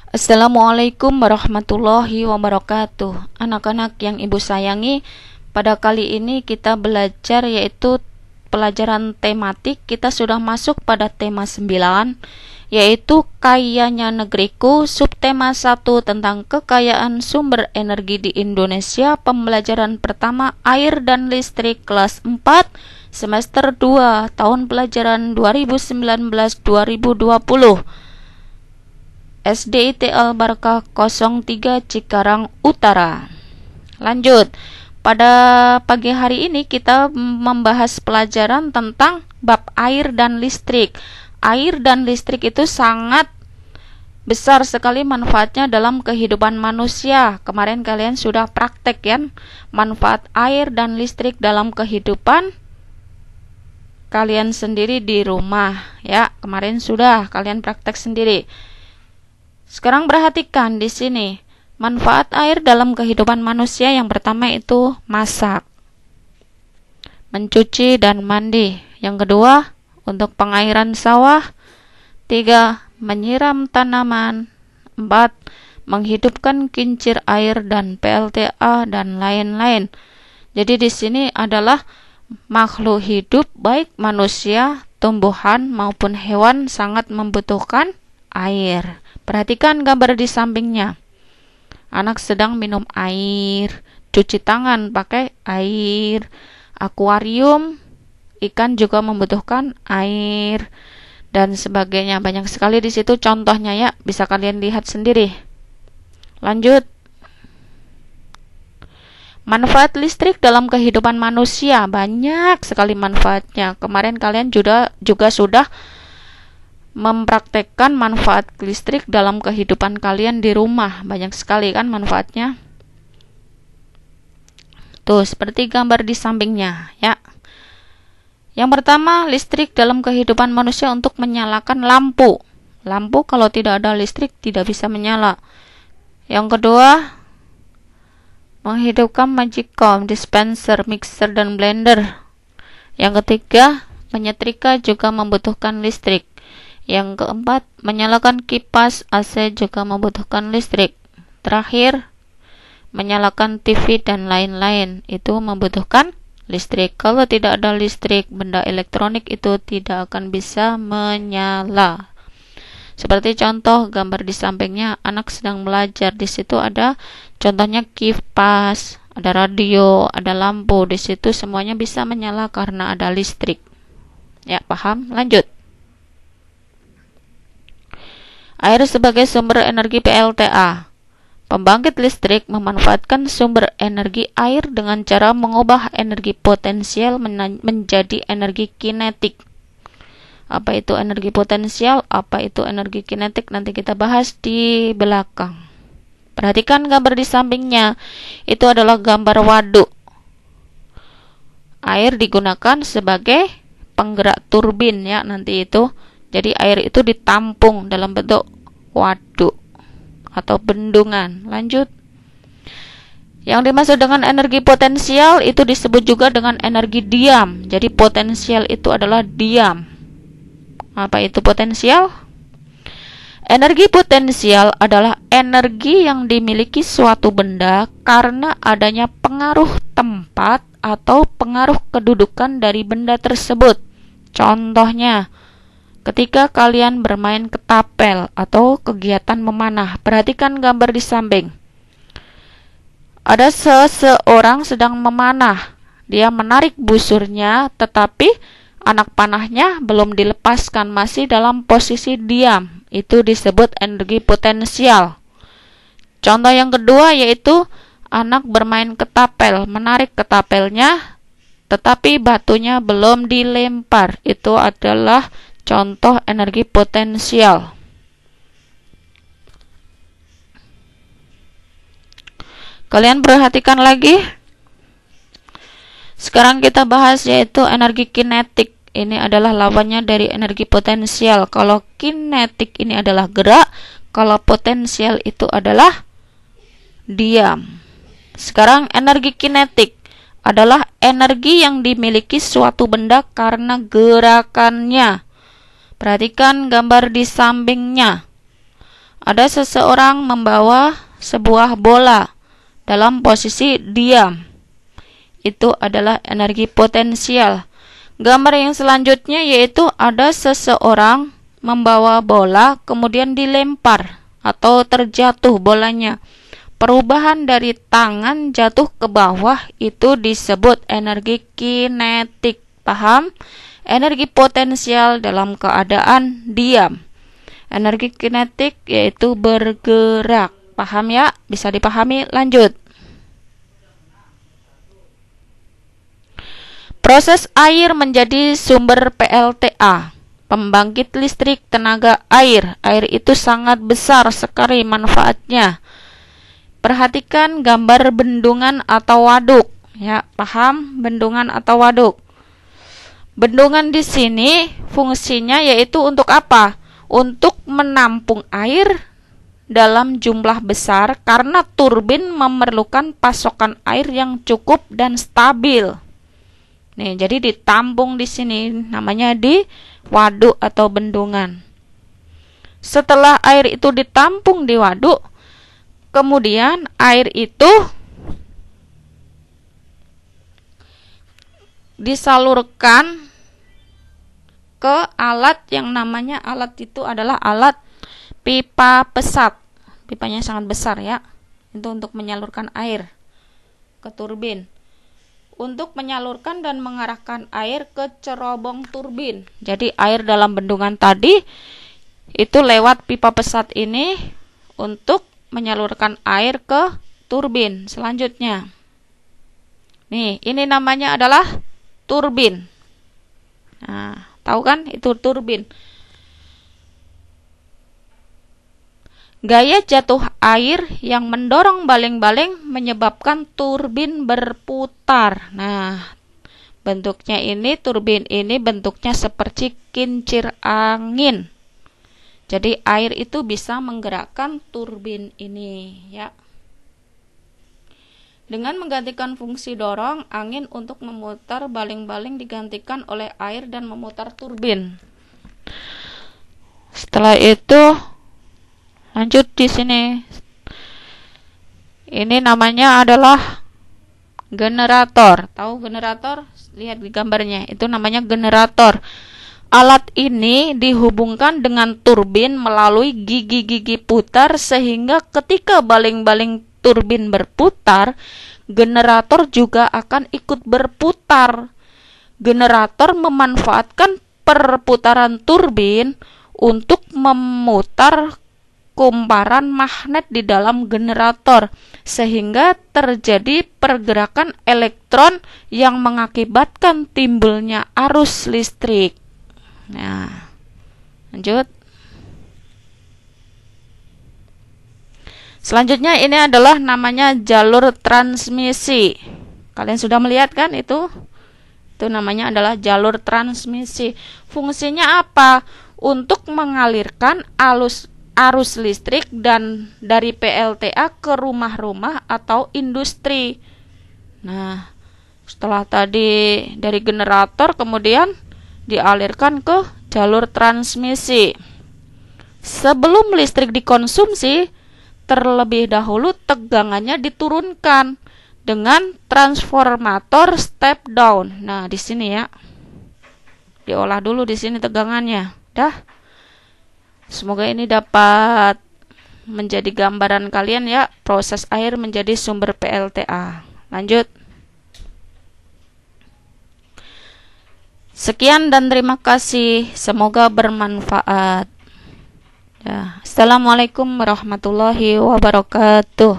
Assalamualaikum warahmatullahi wabarakatuh. Anak-anak yang ibu sayangi, pada kali ini kita belajar yaitu pelajaran tematik. Kita sudah masuk pada tema 9, yaitu Kayanya Negeriku, subtema 1 tentang kekayaan sumber energi di Indonesia. Pembelajaran pertama, air dan listrik, kelas 4 semester 2 tahun pelajaran 2019-2020, SDIT Al-Barkah 03 Cikarang Utara. Lanjut, pada pagi hari ini kita membahas pelajaran tentang bab air dan listrik. Air dan listrik itu sangat besar sekali manfaatnya dalam kehidupan manusia. Kemarin kalian sudah praktek ya, manfaat air dan listrik dalam kehidupan kalian sendiri di rumah ya. Kemarin sudah kalian praktek sendiri. Sekarang perhatikan di sini manfaat air dalam kehidupan manusia. Yang pertama itu masak, mencuci dan mandi. Yang kedua untuk pengairan sawah. 3 menyiram tanaman. 4 menghidupkan kincir air dan PLTA dan lain-lain. Jadi di sini adalah makhluk hidup baik manusia, tumbuhan maupun hewan sangat membutuhkan air. Perhatikan gambar di sampingnya. Anak sedang minum air, cuci tangan pakai air, akuarium, ikan juga membutuhkan air, dan sebagainya. Banyak sekali di situ contohnya ya, bisa kalian lihat sendiri. Lanjut. Manfaat listrik dalam kehidupan manusia, banyak sekali manfaatnya. Kemarin kalian juga sudah mempraktekkan manfaat listrik dalam kehidupan kalian di rumah. Banyak sekali kan manfaatnya. Tuh, seperti gambar di sampingnya ya. Yang pertama, listrik dalam kehidupan manusia untuk menyalakan lampu. Lampu kalau tidak ada listrik tidak bisa menyala. Yang kedua, menghidupkan magicom, dispenser, mixer, dan blender. Yang ketiga, menyetrika juga membutuhkan listrik. Yang keempat, menyalakan kipas AC juga membutuhkan listrik. Terakhir, menyalakan TV dan lain-lain itu membutuhkan listrik. Kalau tidak ada listrik, benda elektronik itu tidak akan bisa menyala. Seperti contoh gambar di sampingnya, anak sedang belajar. Di situ ada contohnya kipas, ada radio, ada lampu. Di situ semuanya bisa menyala karena ada listrik. Ya, paham? Lanjut. Air sebagai sumber energi PLTA. Pembangkit listrik memanfaatkan sumber energi air dengan cara mengubah energi potensial menjadi energi kinetik. Apa itu energi potensial? Apa itu energi kinetik? Nanti kita bahas di belakang. Perhatikan gambar di sampingnya. Itu adalah gambar waduk. Air digunakan sebagai penggerak turbin ya nanti itu. Jadi air itu ditampung dalam bentuk waduk atau bendungan. Lanjut. Yang dimaksud dengan energi potensial itu disebut juga dengan energi diam. Jadi potensial itu adalah diam. Apa itu potensial? Energi potensial adalah energi yang dimiliki suatu benda karena adanya pengaruh tempat atau pengaruh kedudukan dari benda tersebut. Contohnya, ketika kalian bermain ketapel atau kegiatan memanah, perhatikan gambar di samping. Ada seseorang sedang memanah. Dia menarik busurnya, tetapi anak panahnya belum dilepaskan, masih dalam posisi diam. Itu disebut energi potensial. Contoh yang kedua yaitu anak bermain ketapel, menarik ketapelnya, tetapi batunya belum dilempar. Itu adalah contoh energi potensial. Kalian perhatikan lagi. Sekarang kita bahas yaitu energi kinetik. Ini adalah lawannya dari energi potensial. Kalau kinetik ini adalah gerak, kalau potensial itu adalah diam. Sekarang energi kinetik adalah energi yang dimiliki suatu benda karena gerakannya. Perhatikan gambar di sampingnya. Ada seseorang membawa sebuah bola dalam posisi diam. Itu adalah energi potensial. Gambar yang selanjutnya yaitu ada seseorang membawa bola kemudian dilempar atau terjatuh bolanya. Perubahan dari tangan jatuh ke bawah itu disebut energi kinetik. Paham? Energi potensial dalam keadaan diam. Energi kinetik yaitu bergerak. Paham ya? Bisa dipahami? Lanjut. Proses air menjadi sumber PLTA. Pembangkit listrik tenaga air. Air itu sangat besar sekali manfaatnya. Perhatikan gambar bendungan atau waduk. Ya, paham? Bendungan atau waduk. Bendungan di sini fungsinya yaitu untuk apa? Untuk menampung air dalam jumlah besar karena turbin memerlukan pasokan air yang cukup dan stabil. Nih, jadi ditampung di sini namanya di waduk atau bendungan. Setelah air itu ditampung di waduk, kemudian air itu disalurkan ke alat yang namanya alat itu adalah alat pipa pesat. Pipanya sangat besar ya. Itu untuk menyalurkan air ke turbin. Untuk menyalurkan dan mengarahkan air ke cerobong turbin. Jadi air dalam bendungan tadi itu lewat pipa pesat ini untuk menyalurkan air ke turbin selanjutnya. Nih, ini namanya adalah turbin. Nah, tahu kan itu turbin. Gaya jatuh air yang mendorong baling-baling menyebabkan turbin berputar. Nah, bentuknya ini, turbin ini bentuknya seperti kincir angin. Jadi air itu bisa menggerakkan turbin ini ya. Dengan menggantikan fungsi dorong, angin untuk memutar baling-baling digantikan oleh air dan memutar turbin. Setelah itu lanjut di sini. Ini namanya adalah generator. Tahu generator? Lihat di gambarnya. Itu namanya generator. Alat ini dihubungkan dengan turbin melalui gigi-gigi putar sehingga ketika baling-baling turbin berputar, generator juga akan ikut berputar. Generator memanfaatkan perputaran turbin untuk memutar kumparan magnet di dalam generator sehingga terjadi pergerakan elektron yang mengakibatkan timbulnya arus listrik. Nah, lanjut. Selanjutnya ini adalah namanya jalur transmisi. Kalian sudah melihat kan itu? Itu namanya adalah jalur transmisi. Fungsinya apa? Untuk mengalirkan arus listrik dan dari PLTA ke rumah-rumah atau industri. Nah, setelah tadi dari generator kemudian dialirkan ke jalur transmisi. Sebelum listrik dikonsumsi, terlebih dahulu tegangannya diturunkan dengan transformator step down. Nah, di sini ya. Diolah dulu di sini tegangannya. Dah. Semoga ini dapat menjadi gambaran kalian ya, proses air menjadi sumber PLTA. Lanjut. Sekian dan terima kasih. Semoga bermanfaat. Ya. Assalamualaikum warahmatullahi wabarakatuh.